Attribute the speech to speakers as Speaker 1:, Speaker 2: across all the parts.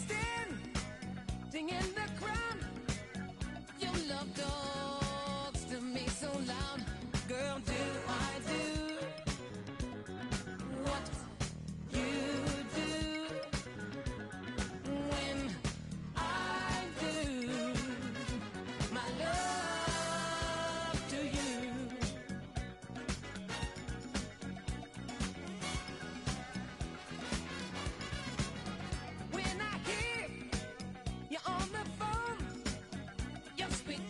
Speaker 1: standing in the crowd. Your love talks to me so loud. Girl, do I do what you do when I do my love to you? When I hear you on the phone, your sweet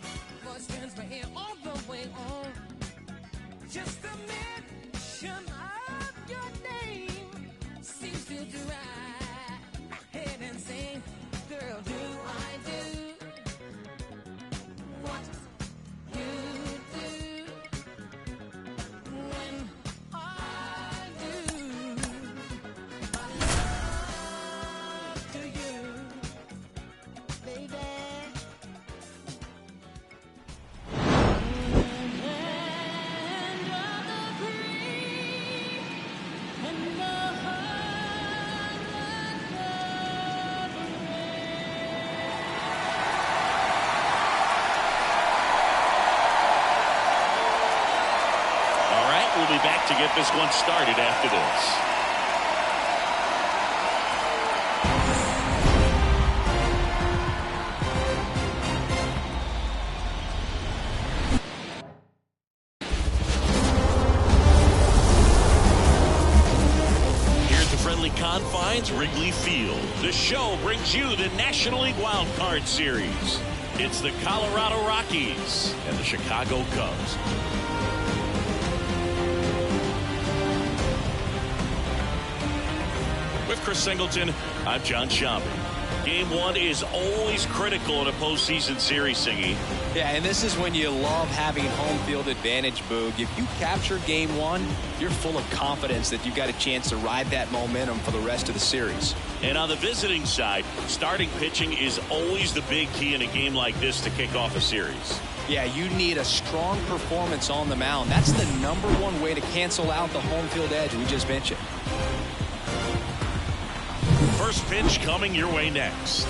Speaker 1: voice turns my ear all the way on. Just the mention of your name seems to drive my head insane. Girl, do I do what you do when I do my love to you, baby?
Speaker 2: All right, we'll be back to get this one started after this. Friendly confines, Wrigley Field. The show brings you the National League Wild Card Series. It's the Colorado Rockies and the Chicago Cubs. With Chris Singleton, I'm John Shambi. Game one is always critical in a postseason series, Singy.
Speaker 3: Yeah, and this is when you love having home field advantage, Boog. If you capture game one, you're full of confidence that you've got a chance to ride that momentum for the rest of the series.
Speaker 2: And on the visiting side, starting pitching is always the big key in a game like this to kick off a series.
Speaker 3: Yeah, you need a strong performance on the mound. That's the #1 way to cancel out the home field edge we just mentioned.
Speaker 2: First pitch coming your way next.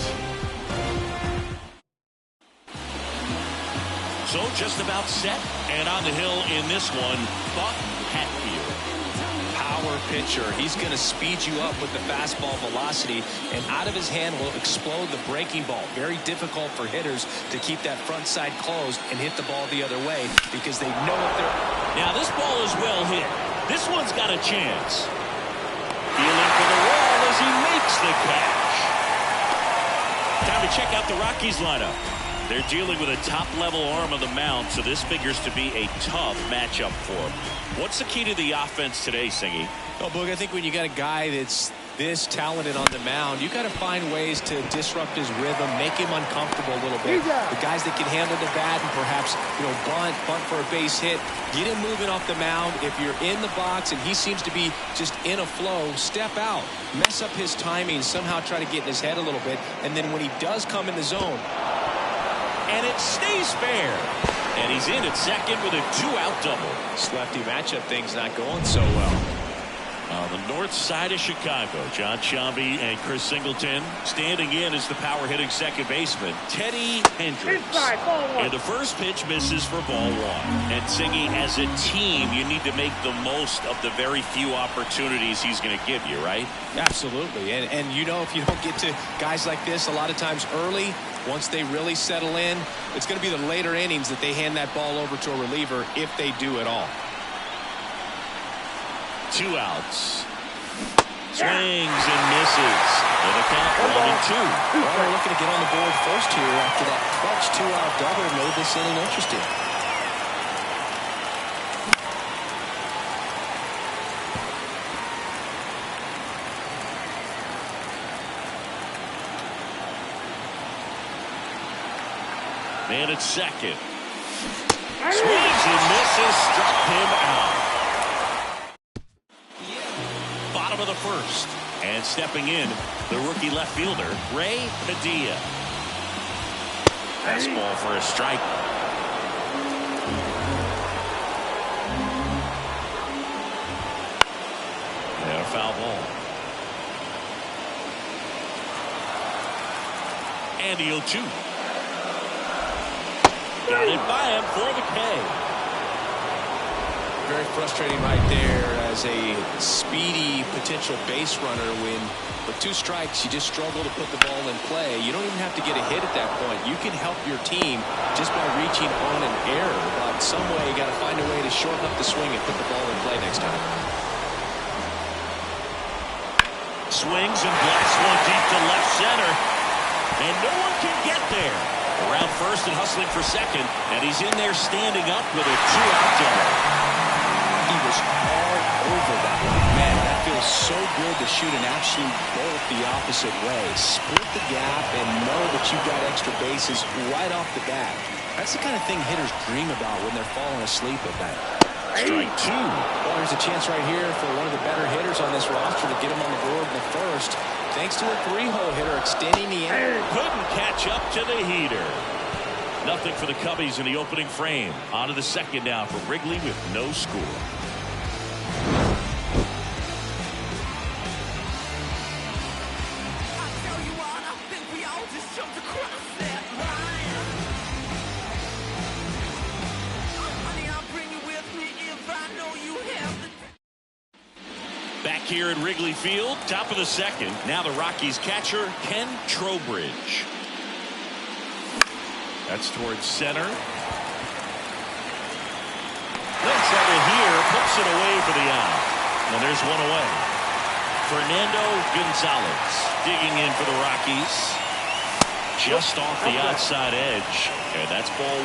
Speaker 2: So just about set and on the hill in this one, Buck Hatfield.
Speaker 3: Power pitcher. He's going to speed you up with the fastball velocity, and out of his hand will explode the breaking ball. Very difficult for hitters to keep that front side closed and hit the ball the other way because they know if they're...
Speaker 2: Now this ball is well hit. This one's got a chance. Feeling for the wall as he makes the catch. Time to check out the Rockies lineup. They're dealing with a top-level arm on the mound, so this figures to be a tough matchup for them. What's the key to the offense today, Singy?
Speaker 3: Well, Boog, I think when you got a guy that's this talented on the mound, you got to find ways to disrupt his rhythm, make him uncomfortable a little bit. The guys that can handle the bat and perhaps, bunt for a base hit, get him moving off the mound. If you're in the box and he seems to be just in a flow, step out, mess up his timing, somehow try to get in his head a little bit, and then when he does come in the zone,
Speaker 2: and it stays fair. And he's in at second with a 2-out double.
Speaker 3: This lefty matchup thing's not going so well.
Speaker 2: On the north side of Chicago, John Shambi and Chris Singleton. Standing in is the power-hitting second baseman, Teddy Hendricks. And the first pitch misses for ball one. And Singy, as a team, you need to make the most of the very few opportunities he's going to give you, right?
Speaker 3: Absolutely. And if you don't get to guys like this a lot of times early, once they really settle in, it's going to be the later innings that they hand that ball over to a reliever if they do at all.
Speaker 2: 2 outs. Swings and misses. And a count 1-2.
Speaker 3: Well, we're looking to get on the board first here after that clutch 2-out double made this inning interesting.
Speaker 2: Man at second. Swings and misses. Struck him out. Bottom of the first. And stepping in, the rookie left fielder, Ray Padilla. Fastball for a strike. And a foul ball. And the 0-2. Got it by him for the K.
Speaker 3: Very frustrating right there as a speedy potential base runner when with 2 strikes you just struggle to put the ball in play. You don't even have to get a hit at that point. You can help your team just by reaching on an error. But some way you got to find a way to shorten up the swing and put the ball in play next time.
Speaker 2: Swings and blasts one deep to left center. And no one can get there. Around first and hustling for second. And he's in there standing up with a 2-out double.
Speaker 3: He was all over that one. Man, that feels so good to shoot an absolute bolt the opposite way. Split the gap and know that you've got extra bases right off the bat. That's the kind of thing hitters dream about when they're falling asleep at night.
Speaker 2: Strike 2.
Speaker 3: Well, there's a chance right here for one of the better hitters on this roster to get him on the board in the first. Thanks to a 3-hole hitter extending the end.
Speaker 2: Couldn't catch up to the heater. Nothing for the Cubbies in the opening frame. On to the second now for Wrigley with no score. Back here at Wrigley Field, top of the second. Now the Rockies catcher, Ken Trowbridge. That's towards center. Looks at it here, puts it away for the out. And there's one away. Fernando Gonzalez digging in for the Rockies. Just off the outside edge. And that's ball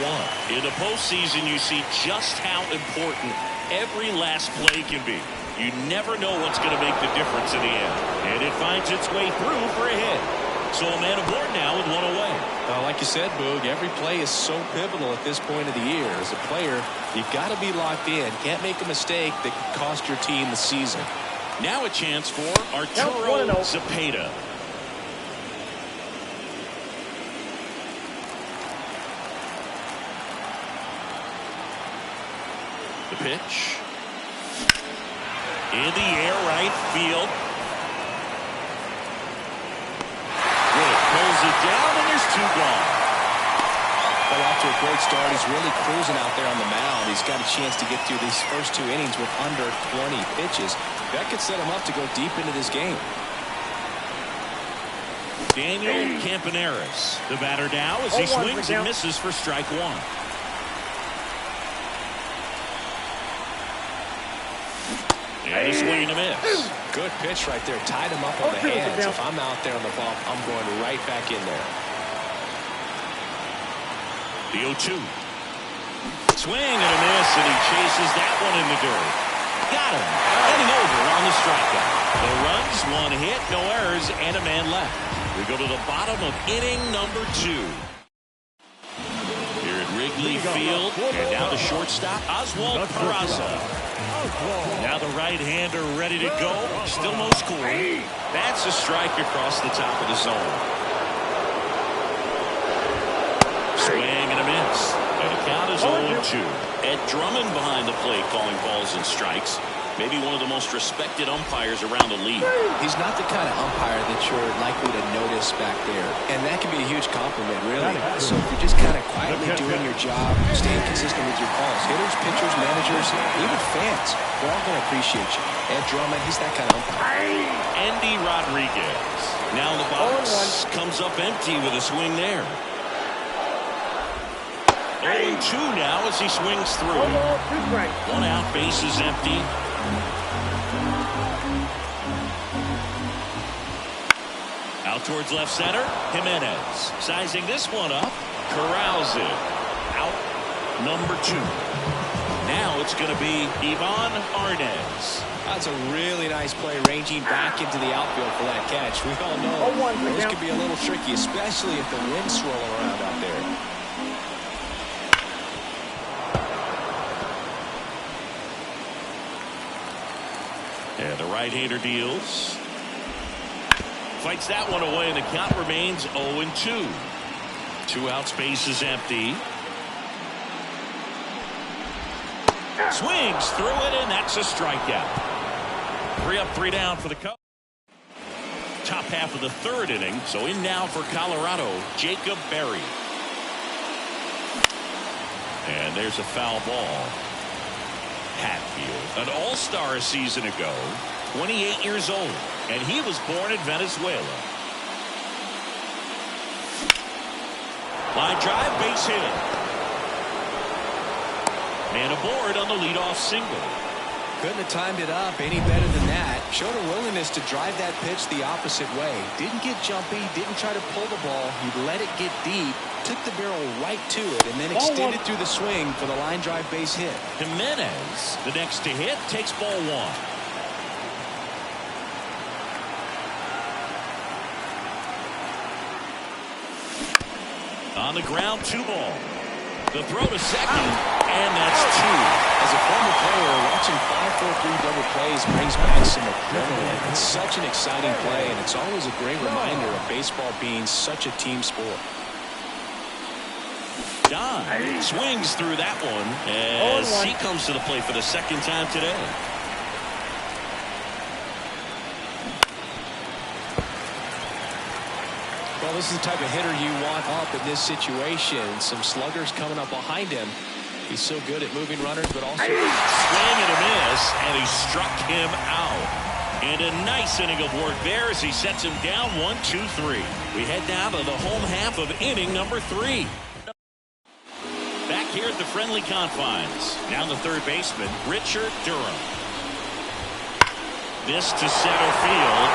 Speaker 2: 1. In the postseason, you see just how important every last play can be. You never know what's going to make the difference in the end. And it finds its way through for a hit. So a man aboard now with one away.
Speaker 3: Like you said, Boog, every play is so pivotal at this point of the year. As a player, you've got to be locked in. Can't make a mistake that could cost your team the season.
Speaker 2: Now a chance for Arturo Zepeda. The pitch. In the air, right field. Good. Pulls it down, and there's 2 gone.
Speaker 3: Well, off to a great start. He's really cruising out there on the mound. He's got a chance to get through these first 2 innings with under 20 pitches. That could set him up to go deep into this game.
Speaker 2: Daniel Campaneris, the batter now as he swings and misses for strike 1. And a swing and a miss.
Speaker 3: Good pitch right there. Tied him up on the hands. If I'm out there on the bump, I'm going right back in there.
Speaker 2: The 0-2. Swing and a miss, and he chases that one in the dirt. Got him. Heading over on the strikeout. No runs, 1 hit, no errors, and a man left. We go to the bottom of inning number 2. Here at Wrigley Field, and now the shortstop, Oswald Peraza. Now the right-hander ready to go. Still no score. That's a strike across the top of the zone. Swing and a miss. And the count is 0-2. Ed Drummond behind the plate calling balls and strikes. Maybe one of the most respected umpires around the league.
Speaker 3: He's not the kind of umpire that you're likely to notice back there. And that can be a huge compliment, really. So if you're just kind of quietly doing your job, staying consistent with your calls, hitters, pitchers, managers, even fans, they're all going to appreciate you. Ed Drummond, he's that kind of umpire.
Speaker 2: Andy Rodriguez. Now the box comes up empty with a swing there. 0-2 now as he swings through. 1 out, base is empty. Out towards left center, Jimenez. Sizing this one up, corrals it. Out number 2. Now it's going to be Ivan Arnez.
Speaker 3: That's a really nice play, ranging back into the outfield for that catch. We all know those could be a little tricky, especially if the wind's swirling around out there.
Speaker 2: And the right-hander deals. Fights that one away, and the count remains 0-2. 2 outs, base is empty. Swings through it, and that's a strikeout. 3 up, 3 down for the Cubs. top half of the third inning. So in now for Colorado, Jacob Berry. And there's a foul ball. Hatfield, an all-star a season ago, 28 years old, and he was born in Venezuela. Line drive, base hit. And aboard on the leadoff single.
Speaker 3: Couldn't have timed it up any better than that. Showed a willingness to drive that pitch the opposite way. Didn't get jumpy, didn't try to pull the ball. He let it get deep, took the barrel right to it, and then extended through the swing for the line drive base hit.
Speaker 2: Jimenez, the next to hit, takes ball one. On the ground, 2 ball. The throw to second, and that's 2.
Speaker 3: As a former player, watching 5-4-3 double plays brings back some adrenaline. It's such an exciting play, and it's always a great reminder of baseball being such a team sport.
Speaker 2: Don swings through that one as he comes to the plate for the second time today.
Speaker 3: Well, this is the type of hitter you want up in this situation. Some sluggers coming up behind him. He's so good at moving runners, but also
Speaker 2: swing and a miss, and he struck him out. And a nice inning of work there as he sets him down 1-2-3. We head down to the home half of inning number 3. Back here at the friendly confines. Now the third baseman, Richard Durham. This to center field.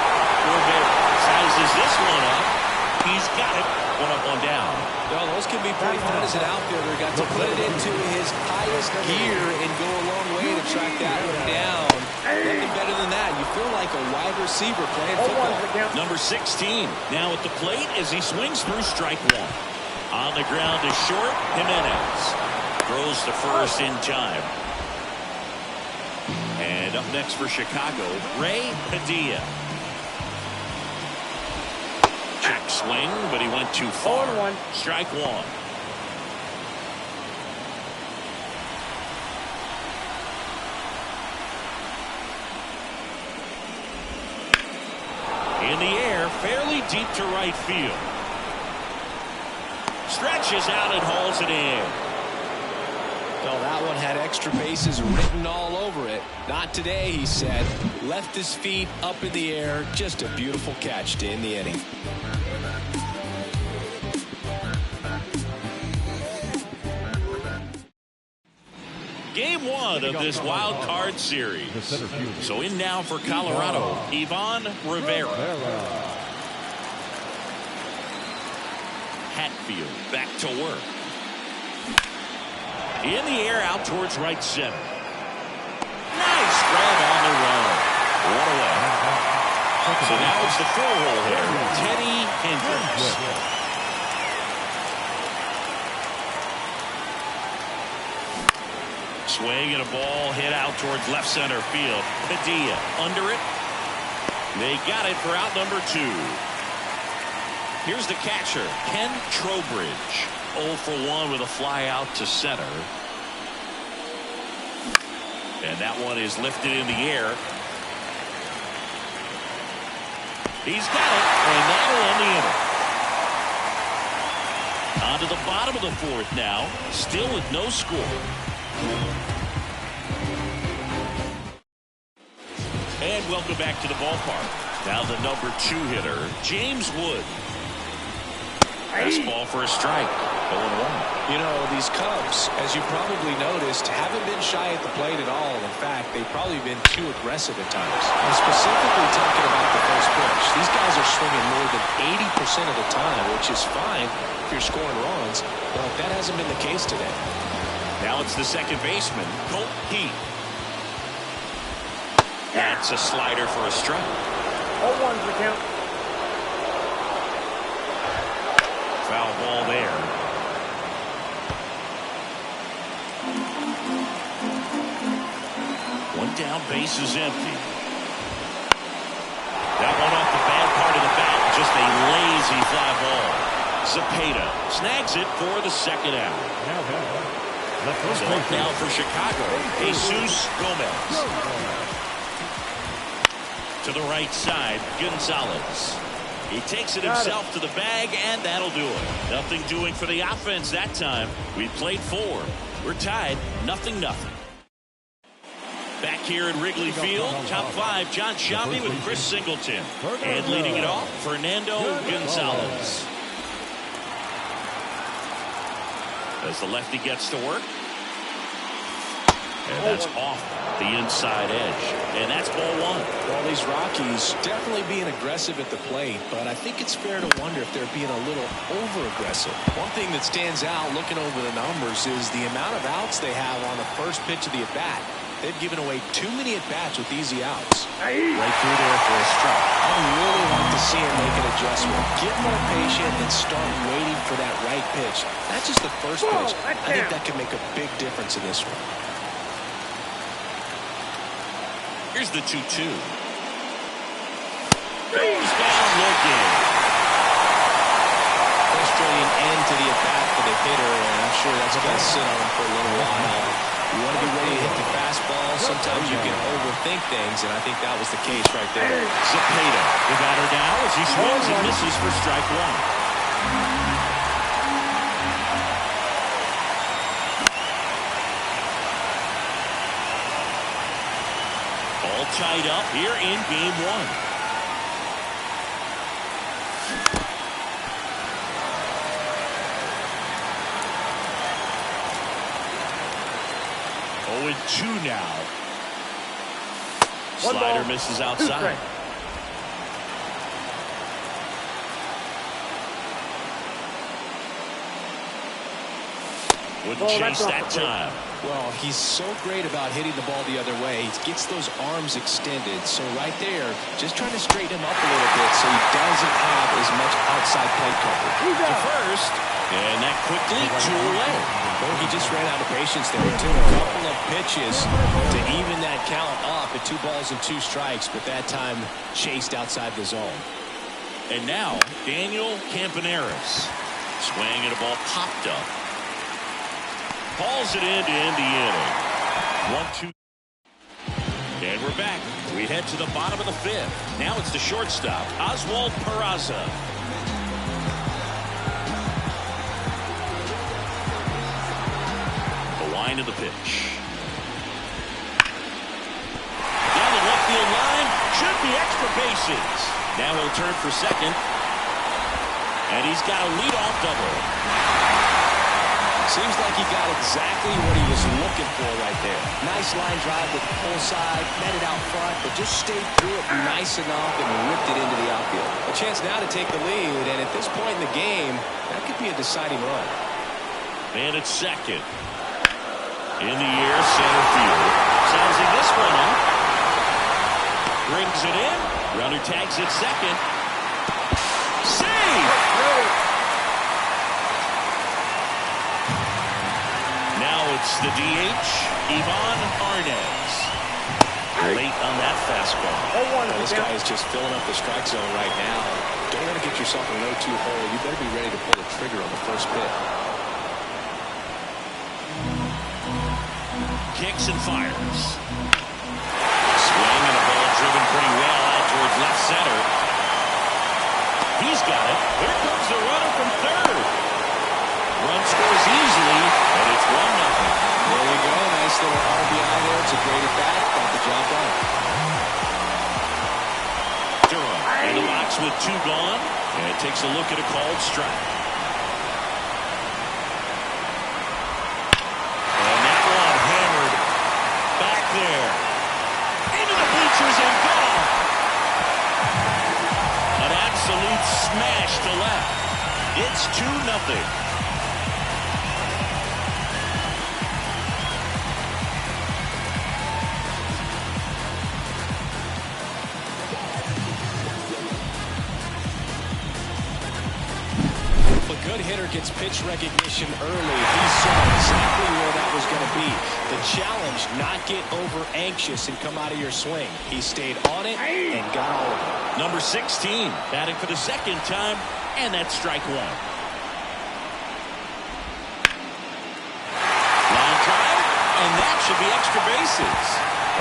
Speaker 2: Rivera sizes this one up. He's got it. One up, one down.
Speaker 3: Well, those can be pretty fun as an outfielder. Got to put it into his highest gear and go a long way to track that one down. Nothing better than that. You feel like a wide receiver playing football.
Speaker 2: Number 16 now at the plate as he swings through strike 1. On the ground is short. Jimenez throws to first in time. And up next for Chicago, Ray Padilla. Check swing, but he went too far. Strike 1. In the air, fairly deep to right field. Stretches out and hauls it in.
Speaker 3: Well, that one had extra bases written all over it. Not today, he said. Left his feet up in the air. Just a beautiful catch to end the inning.
Speaker 2: Game 1 of this wild card series. So in now for Colorado, Ivan Rivera. Hatfield back to work. In the air out towards right center. Nice grab on the run. What a way. So now it's the 4-hole hitter, Teddy Hendricks. Swing and a ball hit out towards left center field. Padilla under it. They got it for out number 2. Here's the catcher, Ken Trowbridge. 0 for 1 with a fly out to center. And that one is lifted in the air. He's got it, and that'll end the inning. On to the bottom of the 4th now, still with no score. And welcome back to the ballpark. Now the number 2 hitter, James Wood. Fastball for a strike. 0-1.
Speaker 3: You know, these Cubs, as you probably noticed, haven't been shy at the plate at all. In fact, they've probably been too aggressive at times. I'm specifically talking about the first pitch. These guys are swinging more than 80% of the time, which is fine if you're scoring runs, but that hasn't been the case today.
Speaker 2: Now it's the second baseman, Colt Heath. That's a slider for a strike.
Speaker 4: 0-1 for count.
Speaker 2: Foul ball there. One down, base is empty. That one off the bad part of the bat. Just a lazy fly ball. Cepeda snags it for the second out. So now for Chicago, Jesus Gomez. To the right side, Gonzalez. He takes it himself to the bag, and that'll do it. Nothing doing for the offense that time. We played 4. We're tied, 0-0. Back here at Wrigley Field, top 5, John Sciambi with Chris Singleton. And leading it off, Fernando Gonzalez. As the lefty gets to work. And that's off the inside edge. And that's ball 1.
Speaker 3: Well, these Rockies definitely being aggressive at the plate, but I think it's fair to wonder if they're being a little over-aggressive. One thing that stands out looking over the numbers is the amount of outs they have on the first pitch of the at-bat. They've given away too many at-bats with easy outs.
Speaker 2: Right through there for a strike.
Speaker 3: I'd really like to see him make an adjustment. Get more patient and start waiting for that right pitch. Not just the first pitch. I think that can make a big difference in this one.
Speaker 2: Here's the 2-2. Goes down looking.
Speaker 3: Frustrating end to the at-bat for the hitter, and I'm sure that's going to sit on him for a little while. You want to be ready to hit the fastball. Sometimes you can overthink things, and I think that was the case right there.
Speaker 2: Zepeda, the batter now as he swings and misses for strike 1. All tied up here in game 1. Oh, and 2 now. Slider misses outside. Wouldn't chase that time.
Speaker 3: Well, he's so great about hitting the ball the other way. He gets those arms extended. So right there, just trying to straighten him up a little bit so he doesn't have as much outside plate coverage.
Speaker 2: To first, and that quickly 2 away.
Speaker 3: Well, he just ran out of patience there. It took a couple of pitches to even that count up at 2 balls and 2 strikes, but that time chased outside the zone.
Speaker 2: And now, Daniel Campaneris. Swing and a ball popped up. Hauls it in to end the inning. 1-2. And we're back. We head to the bottom of the 5th. Now it's the shortstop, Oswald Peraza. The line of the pitch. Down the left field line. Should be extra bases. Now he'll turn for second. And he's got a leadoff double.
Speaker 3: Seems like he got exactly what he was looking for right there. Nice line drive with the pull side, met it out front, but just stayed through it nice enough and ripped it into the outfield. A chance now to take the lead, and at this point in the game, that could be a deciding run.
Speaker 2: Man at second. In the air, center field. Soundsing this one up. Brings it in. Runner tags at second. Save! It's the DH, Ivan Arnez. Late on that fastball.
Speaker 3: This guy is just filling up the strike zone right now. Don't want to get yourself in a 0-2 hole. You better be ready to pull the trigger on the first pitch.
Speaker 2: Kicks and fires. Swing and a ball driven pretty well out towards left center. He's got it. Here comes the runner from third. Run scores easily, and it's 1-0.
Speaker 3: There you go. Nice little RBI there. It's a great at-bat. Got the job done.
Speaker 2: Durham in the box with 2 gone, and takes a look at a called strike. And that one hammered back there. Into the bleachers and gone. An absolute smash to left. It's 2-0.
Speaker 3: Good hitter gets pitch recognition early. He saw exactly where that was going to be. The challenge, not get over anxious and come out of your swing. He stayed on it and got all of it.
Speaker 2: Number 16 batting for the second time, and that's strike 1. Line drive, and that should be extra bases.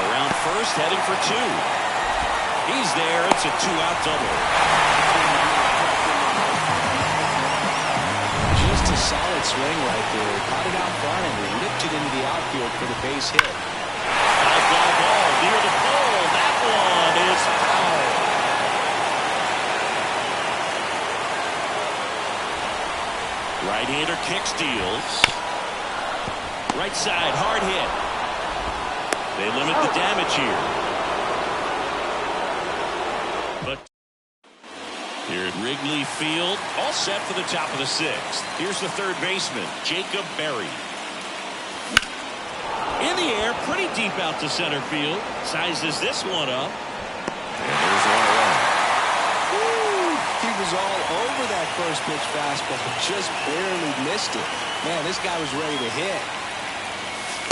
Speaker 2: Around first, heading for 2. He's there. It's a 2-out double.
Speaker 3: Just a solid swing right there. Caught it out front and ripped it into the outfield for the base hit.
Speaker 2: High fly ball near the pole. That one is foul. Right-hander kick steals. Right side, hard hit. They limit the damage here. But here at Wrigley Field, all set for the top of the 6th. Here's the third baseman, Jacob Berry. In the air, pretty deep out to center field. Sizes this one up. And there's one away.
Speaker 3: He was all over that first pitch fastball, just barely missed it. Man, this guy was ready to hit.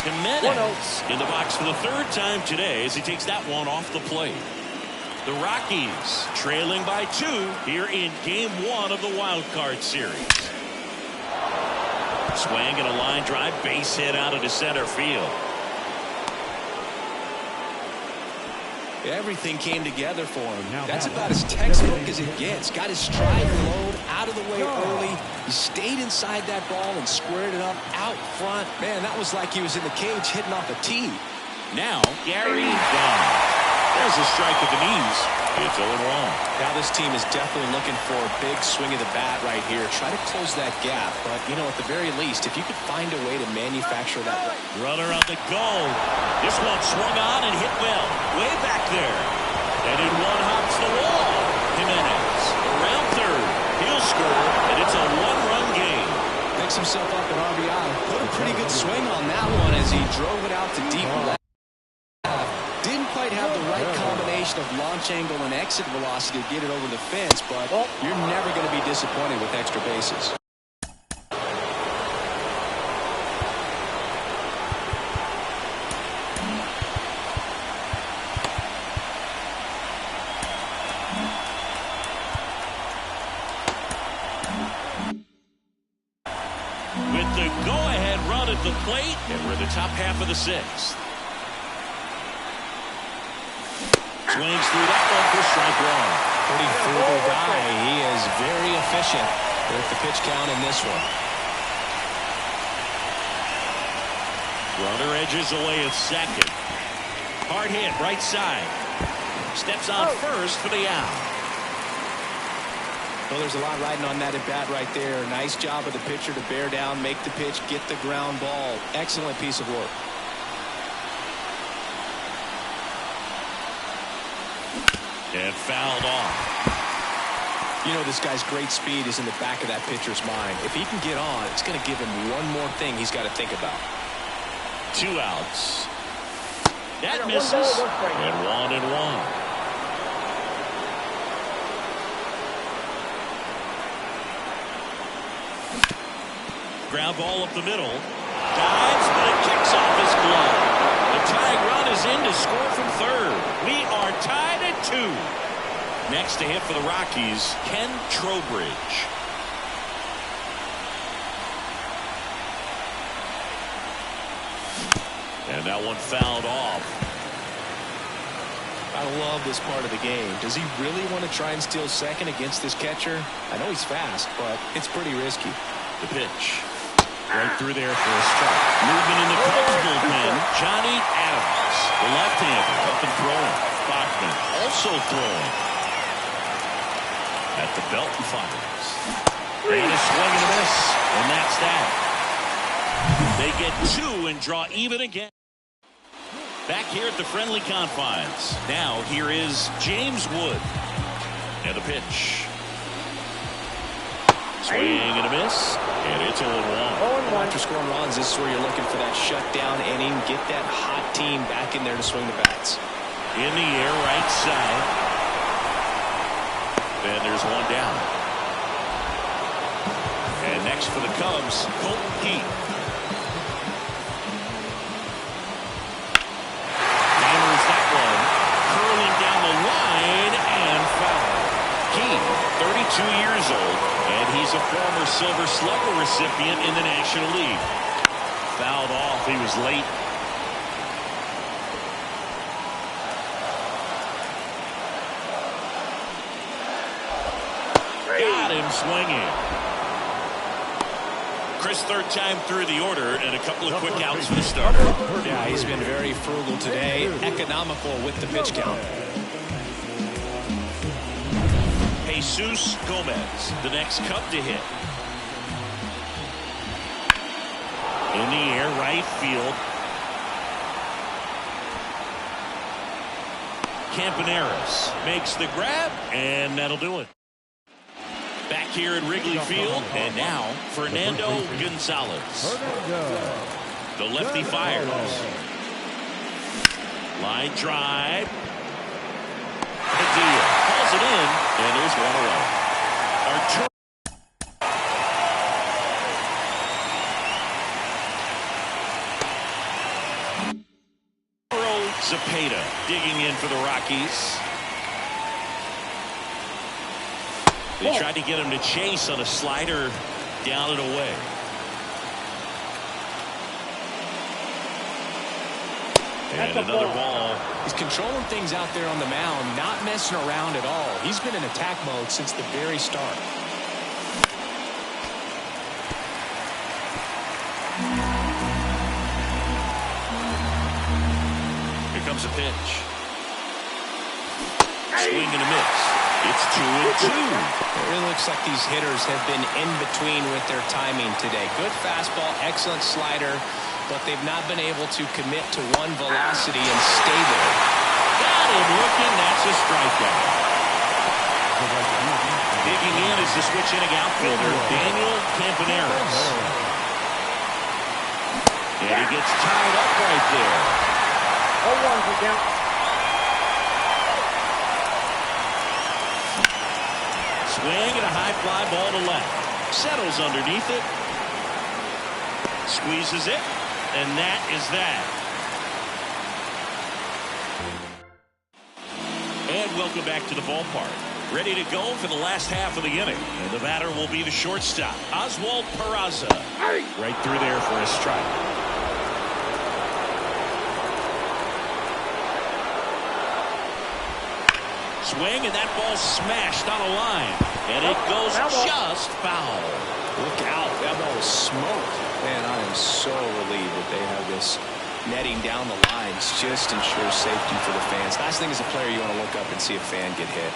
Speaker 2: Jimenez in the box for the 3rd time today as he takes that one off the plate. The Rockies trailing by 2 here in Game 1 of the Wild Card Series. Swing and a line drive, base hit out into center field.
Speaker 3: Everything came together for him. That's about as textbook as it gets. Got his stride load out of the way early. He stayed inside that ball and squared it up out front. Man, that was like he was in the cage hitting off a tee.
Speaker 2: Now, Gary Dunn. There's a strike at the knees. It's 0-1.
Speaker 3: Now this team is definitely looking for a big swing of the bat right here. Try to close that gap. But, you know, at the very least, if you could find a way to manufacture that.
Speaker 2: Runner on the go. This one swung on and hit well. Way back there. And in one hops the wall. Jimenez around third. He'll score, and it's a 1-run game.
Speaker 3: Picks himself up an RBI. Put a pretty good swing on that one as he drove it out to deep left. Didn't quite have the right combination of launch angle and exit velocity to get it over the fence, but you're never going to be disappointed with extra bases.
Speaker 2: With the go-ahead run at the plate, and we're in the top half of the 6th. Swings through that one for strike 1.
Speaker 3: Pretty frugal guy. He is very efficient with the pitch count in this one.
Speaker 2: Runner edges away at second. Hard hit, right side. Steps on first for the out.
Speaker 3: Well, there's a lot riding on that at bat right there. Nice job of the pitcher to bear down, make the pitch, get the ground ball. Excellent piece of work.
Speaker 2: And fouled off.
Speaker 3: You know, this guy's great speed is in the back of that pitcher's mind. If he can get on, it's going to give him one more thing he's got to think about.
Speaker 2: 2 outs. That misses. And 1-1. Ground ball up the middle. Dives, but it kicks off his glove. The tying run is in to score from third. We are tied at 2. Next to hit for the Rockies, Ken Trowbridge. And that one fouled off.
Speaker 3: I love this part of the game. Does he really want to try and steal second against this catcher? I know he's fast, but it's pretty risky.
Speaker 2: The pitch. Right through there for a strike. Movement in the Cubs bullpen. Johnny Adams, the left-hander, up and throwing. Bachman also throwing. At the belt and fires. And a swing and a miss. And that's that. They get 2 and draw even again. Back here at the friendly confines. Now here is James Wood. And the pitch. Swing and a miss. And it's 0-1.
Speaker 3: After scoring runs, this is where you're looking for that shutdown inning. Get that hot team back in there to swing the bats.
Speaker 2: In the air, right side. And there's one down. And next for the Cubs, Colton Heat. Hammers that one. Curling down the line and foul. Heat, 32 years old, and he's a former Silver Slugger recipient in the National League. Fouled off. He was late. swinging. Chris, third time through the order, and a couple of quick outs for the starter.
Speaker 3: Yeah, he's been very frugal today, economical with the pitch count.
Speaker 2: Jesus Gomez, the next Cub to hit. In the air, right field. Campaneris makes the grab, and that'll do it. Back here at Wrigley Field, and now Fernando Gonzalez. The lefty fires. Line drive. Padilla calls it in, and there's one away. Arturo Zepeda digging in for the Rockies. They tried to get him to chase on a slider down and away. And another ball.
Speaker 3: He's controlling things out there on the mound, not messing around at all. He's been in attack mode since the very start.
Speaker 2: Here comes a pitch. Swing and a miss. It's 2-2.
Speaker 3: It really looks like these hitters have been in between with their timing today. Good fastball, excellent slider, but they've not been able to commit to one velocity and stay there.
Speaker 2: Got him looking. That's a strikeout. Digging in is the switch inning outfielder, Daniel Campaneris. And he gets tied up right there.
Speaker 4: 0-1 for count.
Speaker 2: Swing and a high fly ball to left. Settles underneath it. Squeezes it. And that is that. And welcome back to the ballpark. Ready to go for the last half of the inning. And the batter will be the shortstop, Oswald Peraza. Right through there for a strike. Swing, and that ball smashed on a line. And it goes just foul.
Speaker 3: Look out. That ball was smoked. Man, I am so relieved that they have this netting down the lines. Just ensures safety for the fans. Last thing as a player, you want to look up and see a fan get hit.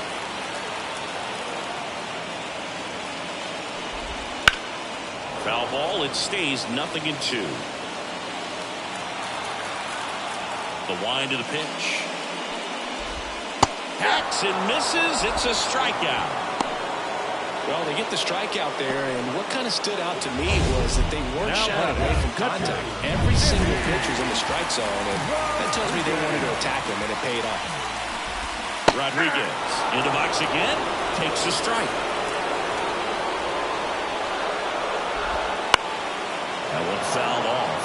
Speaker 2: Foul ball. It stays 0-2. The wind of the pitch. Hacks and misses. It's a strikeout.
Speaker 3: Well, they get the strikeout there, and what kind of stood out to me was that they weren't shying away from contact. Every single pitch was in the strike zone, and that tells me they wanted to attack him, and it paid off.
Speaker 2: Rodriguez in the box again, takes a strike. That one fouled off.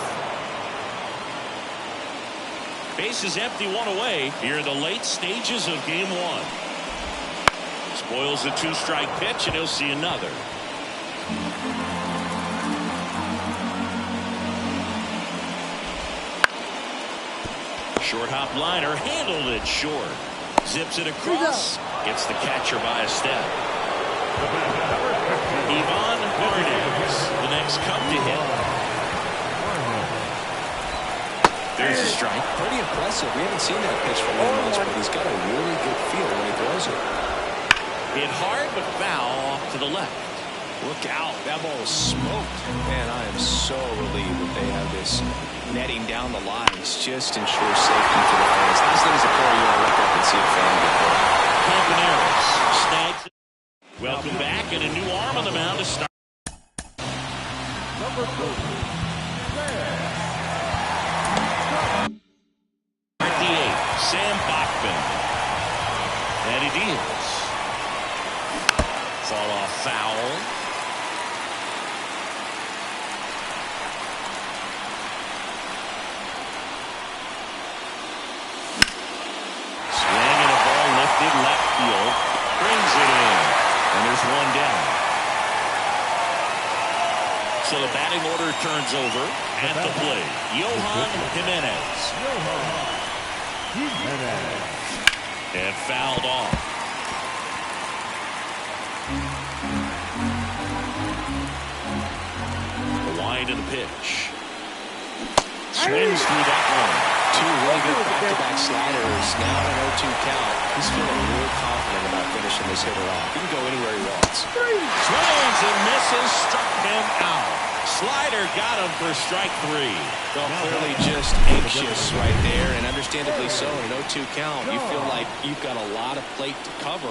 Speaker 2: Base is empty, one away here in the late stages of game one. Spoils the 2-strike pitch, and he'll see another. Short hop liner, handled it short. Zips it across, gets the catcher by a step. Ivan Barnes, the next Cub to hit. There's a strike.
Speaker 3: Pretty impressive. We haven't seen that pitch for many months, but he's got a really good feel when he throws it.
Speaker 2: Hit hard, but foul off to the left.
Speaker 3: Look out. That ball was smoked. Man, I am so relieved that they have this netting down the lines. Just ensures safety for the fans. Last thing as a player, you want to look up and see a fan get hit.
Speaker 2: Campaneris snags it. Welcome back, and a new arm on the mound to start.
Speaker 4: Number 2.
Speaker 2: At the 8th, Sam Bachman. And he deals. Fall off foul. Swing and a ball lifted left field. Brings it in. And there's one down. So the batting order turns over at the plate. Johan Jimenez. And fouled off. right in the pitch. Swings through that one.
Speaker 3: Two really good back-to-back sliders. Now an 0-2 count. He's feeling real confident about finishing this hitter off. He can go anywhere he wants.
Speaker 2: Swings and misses. Struck him out. Slider got him for strike 3.
Speaker 3: Well, clearly just anxious right there, and understandably so. In an 0-2 count, you feel like you've got a lot of plate to cover,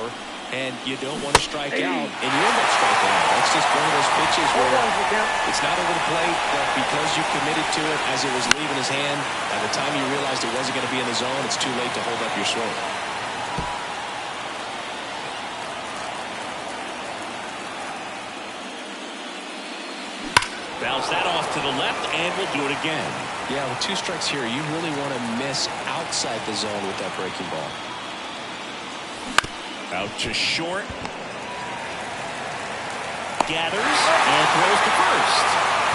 Speaker 3: and you don't want to strike out, and you end up striking out. It's just one of those pitches where it's not over the plate, but because you committed to it as it was leaving his hand, by the time you realized it wasn't going to be in the zone, it's too late to hold up your swing.
Speaker 2: Bounce that off to the left, and we'll do it again.
Speaker 3: Yeah, with 2 strikes here, you really want to miss outside the zone with that breaking ball.
Speaker 2: Out to short. Gathers and throws to first.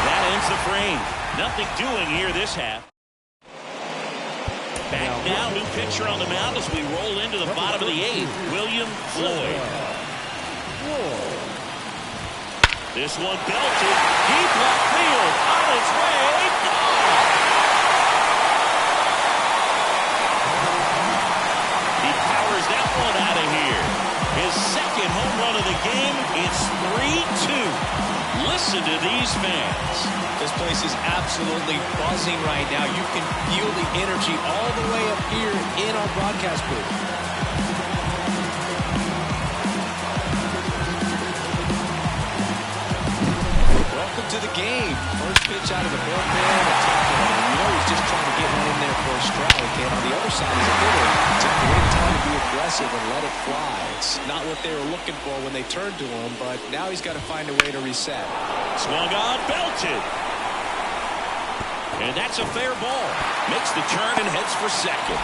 Speaker 2: That ends the frame. Nothing doing here this half. Back now, new pitcher on the mound as we roll into the bottom of the 8th. William Floyd. This one belted. Deep left field. On its way. Gone. He powers that one out of here. His second home run of the game. It's 3-2. Listen to these fans.
Speaker 3: This place is absolutely buzzing right now. You can feel the energy all the way up here in our broadcast booth. Welcome to the game. First pitch out of the bullpen. You know he's just trying to get one in there for a strike. And on the other side is a hitter. It's a great time to be aggressive and let it fly. It's not what they were looking for when they turned to him, but now he's got to find a way to reset.
Speaker 2: Swung on, belted. And that's a fair ball. Makes the turn and heads for second.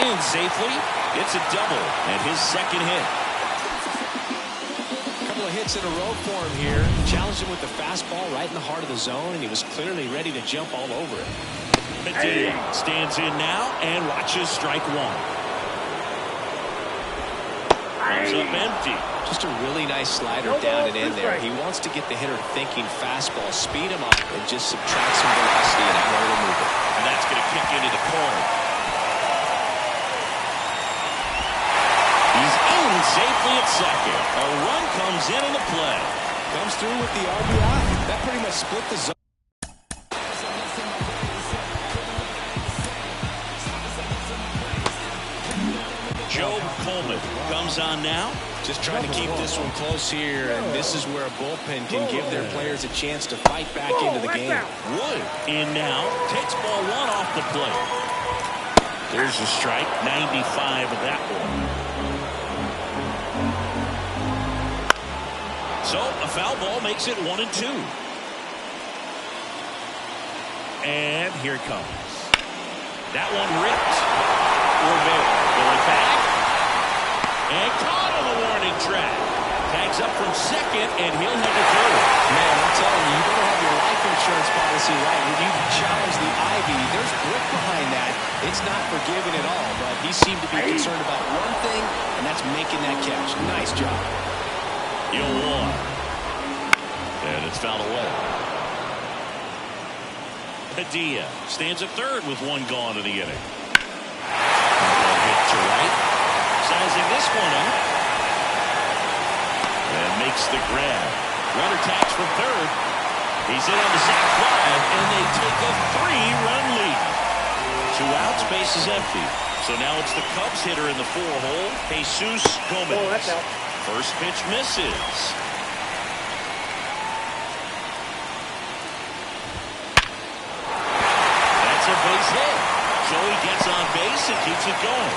Speaker 2: In safely. It's a double and his second hit.
Speaker 3: Hits in a row for him here. Challenged him with the fastball right in the heart of the zone, and he was clearly ready to jump all over it.
Speaker 2: Medina stands in now and watches strike 1. Comes up empty.
Speaker 3: Just a really nice slider down and in there. He wants to get the hitter thinking fastball, speed him up, and just subtract some velocity and out to move it.
Speaker 2: And that's going to kick into the corner. He's in safely at second. A run comes in the play.
Speaker 3: Comes through with the RBI. That pretty much split the zone.
Speaker 2: Joe Coleman comes on now.
Speaker 3: Just trying to keep this one close here, and this is where a bullpen can give their players a chance to fight back into the game.
Speaker 2: Wood in now. Takes ball 1 off the plate. There's a strike. 95 of that one. So a foul ball makes it 1-2. And here it comes. That one ripped. Rivera going back. And caught on the warning track. Tags up from second, and he'll head to third.
Speaker 3: Man, I'm telling you, you better have your life insurance policy right. When you challenge the Ivy, there's grit behind that. It's not forgiving at all, but he seemed to be concerned about one thing, and that's making that catch. Nice job.
Speaker 2: 0-1. And it's fouled away. Padilla stands at third with 1 gone in the inning. Hit to right. Sizing this one up. And makes the grab. Runner tags from third. He's in on the sac fly, and they take a 3-run lead. 2 outs, base is empty. So now it's the Cubs hitter in the 4-hole, Jesus Gomez.
Speaker 4: Oh, that's out.
Speaker 2: First pitch misses. That's a base hit. Joey gets on base and keeps it going.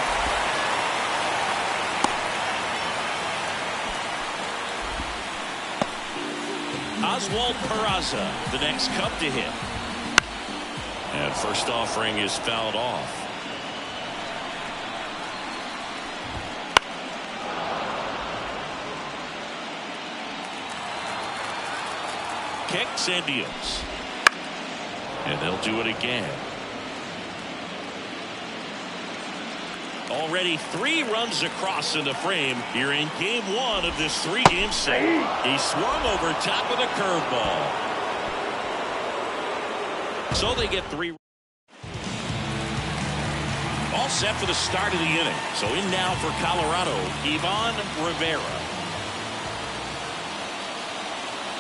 Speaker 2: Oswald Peraza, the next Cub to hit. And first offering is fouled off. Kicks and deals. And they'll do it again. Already 3 runs across in the frame here in game 1 of this 3-game set. He swung over top of the curveball. So they get 3. All set for the start of the inning. So in now for Colorado, Ivan Rivera.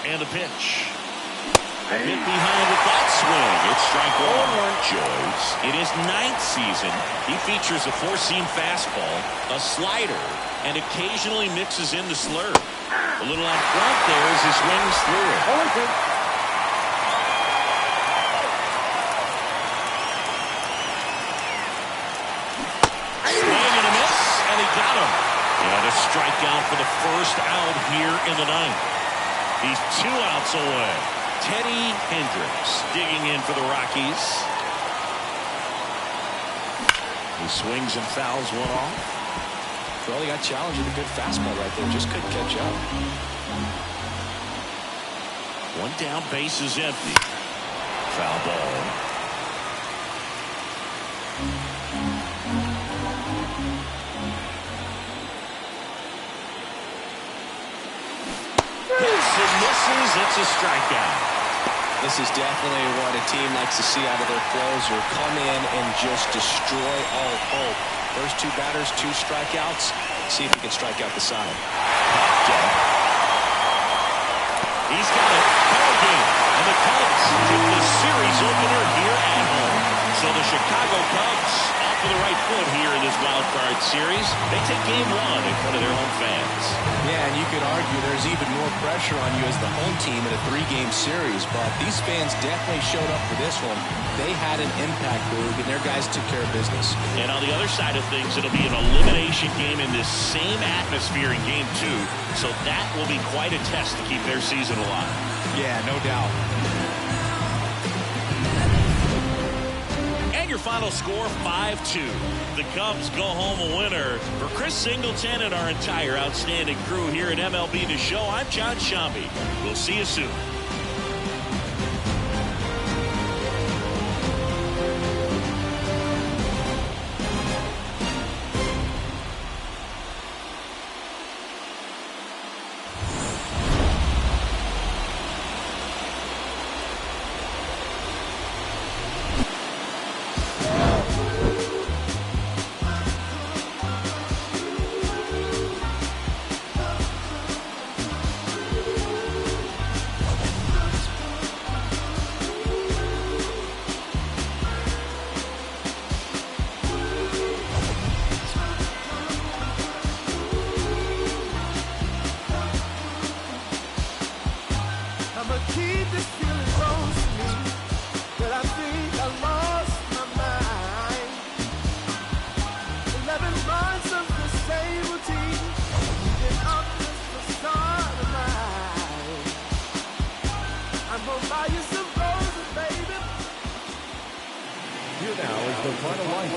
Speaker 2: And a pitch. Hit behind with that swing. It's strike one. Joes, in his 9th season, he features a 4-seam fastball, a slider, and occasionally mixes in the slurve. A little out front there as he swings through it. Swing and a miss, and he got him. And a strikeout for the first out here in the 9th. He's 2 outs away. Teddy Hendricks digging in for the Rockies. He swings and fouls one off.
Speaker 3: Well, he got challenged with a good fastball right there. Just couldn't catch up.
Speaker 2: 1 down, base is empty. Foul ball. It misses. It's a strikeout.
Speaker 3: This is definitely what a team likes to see out of their closer. Come in and just destroy all hope. First 2 batters, 2 strikeouts. See if he can strike out the side.
Speaker 2: He's got a ball game. And the Cubs take the series opener here at home. So the Chicago Cubs off to the right foot here in this wild card series. They take game 1 in front of their home fans.
Speaker 3: Yeah, and you could argue there's even more pressure on you as the home team in a 3-game series, but these fans definitely showed up for this one. They had an impact, Boog, and their guys took care of business.
Speaker 2: And on the other side of things, it'll be an elimination game in this same atmosphere in game 2, so that will be quite a test to keep their season alive.
Speaker 3: Yeah, no doubt.
Speaker 2: And your final score, 5-2. The Cubs go home a winner. For Chris Singleton and our entire outstanding crew here at MLB The Show, I'm John Shambi. We'll see you soon.
Speaker 1: Keep this feeling close to me, but I think I lost my mind. 11 months of the same routine, and I'm just the start of mine. I'm gonna buy you some roses, baby.
Speaker 5: Here now is the final line.